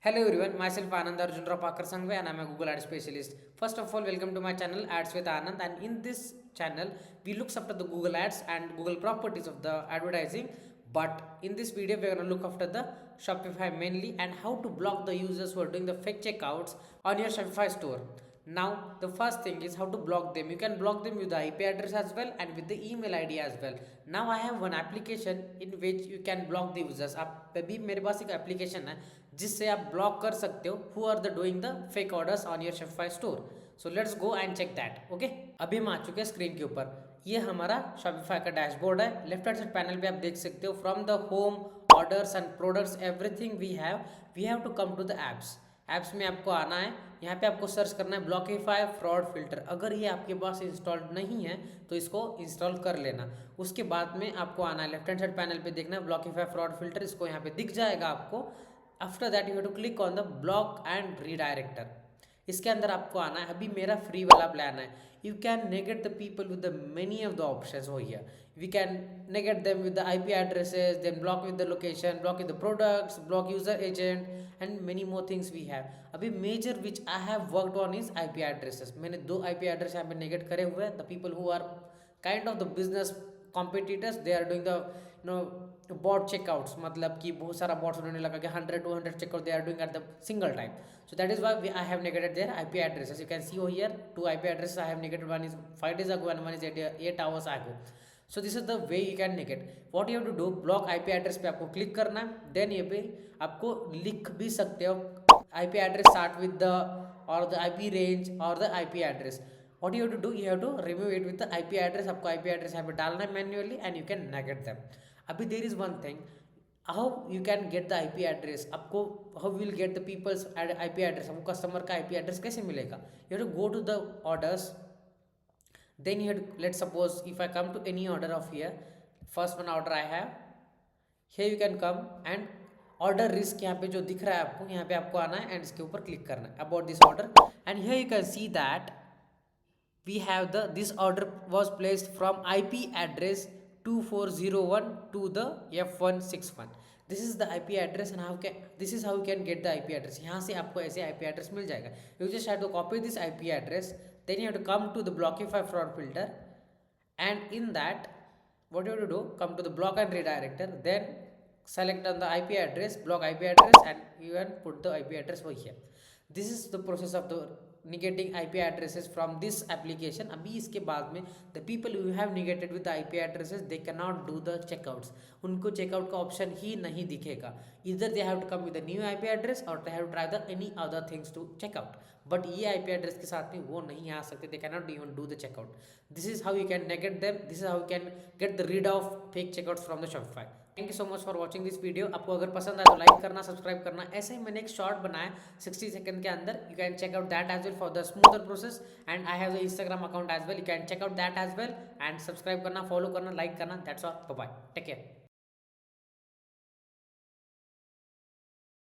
Hello everyone, myself Anand Arjun Rapakar Sangve and I'm a Google Ads specialist. First of all, welcome to my channel Ads with Anand, and in this channel we look after the Google Ads and Google properties of the advertising. But in this video we are going to look after the Shopify mainly and how to block the users who are doing the fake checkouts on your Shopify store. Now the first thing is how to block them. You can block them with the IP address as well and with the email ID as well. Now I have one application in which you can block the users. आप अभी मेरे पास एक application है जिससे आप block कर सकते हो who are the doing the fake orders on your Shopify store. So let's go and check that. Okay, अभी हम आ चुके हैं स्क्रीन के ऊपर. ये हमारा शॉपिफाई का डैशबोर्ड है. लेफ्ट हैंड साइड पैनल पे आप देख सकते हो from the home orders and products everything we have to come to the apps. Apps में आपको आना है. यहाँ पे आपको सर्च करना है ब्लॉकिफाई फ्रॉड फिल्टर. अगर ये आपके पास इंस्टॉल्ड नहीं है तो इसको इंस्टॉल कर लेना. उसके बाद में आपको आना है लेफ्ट हैंड साइड पैनल पे देखना है ब्लॉकिफाई फ्रॉड फिल्टर. इसको यहाँ पे दिख जाएगा आपको. After that you have to click on the block and redirector. इसके अंदर आपको आना है. अभी मेरा फ्री वाला प्लान है. You can negate the people with the many of the options हो here. We can negate them with the IP addresses, then block with the location, block with the products, block user agent and many more things we have. अभी major which I have worked on is IP addresses. मैंने दो IP address यहाँ पे negate करे हुए हैं. The people who are kind of the business competitors, they are doing the bot checkouts. मतलब कि बहुत सारा bots उन्होंने लगा कि 100-200 checkout they are doing at the single time. So that is why I have negated their IP addresses. You can see over here two IP addresses I have negated. One is 5 days ago and one is 8 hours ago. So this is the way you can negate. What you have to do, block IP address पे आपको click करना है. Then ये पे आपको लिख भी सकते हो IP address start with the और द आईपी रेंज और the IP address. What you have to do, you have to remove it with the IP address. आपको आईपी एड्रेस यहाँ पे डालना है manually and you can negate them. अभी there is one thing, how you can get the IP address. आपको how will get the people's IP address. आपको customer का IP address कैसे मिलेगा. You have to go to the orders. Then you had, let's suppose if I come to any order of here, first one order I have here, you can come and order risk यहाँ पे जो दिख रहा है आपको, यहाँ पे आपको आना है एंड इसके ऊपर क्लिक करना है about this order. And here you can see that we have the this order was placed from IP address 2401 to the F161. This is the IP address and this is how you can get the IP address. यहाँ से आपको ऐसे IP address मिल जाएगा. You just have to copy this IP address. Then you have to come to the blockify fraud filter, and in that what you have to do, come to the block and redirector, then select on the IP address, block IP address, and you can put the IP address over here. This is the process of the negating IP addresses from this application. अभी इसके बाद में the people who have negated with the IP addresses, they cannot do the checkouts. उनको checkout का option ही नहीं दिखेगा. Either they have to come with a new IP address or they have to try the any other things to check out. But ये IP address के साथ में वो नहीं आ सकते. they cannot even do the checkout. This is how you can negate them. This is how you can get the rid of fake checkouts from the Shopify. Thank you so much for watching this video. आपको अगर पसंद आए तो like करना, subscribe करना. ऐसे ही मैंने एक शॉर्ट बनाया 60 सेकंड के अंदर. You can check out that as well for the smoother process. And I have the Instagram account as well. You can check out that as well and subscribe करना, follow करना, like करना. That's all. Bye bye, take care.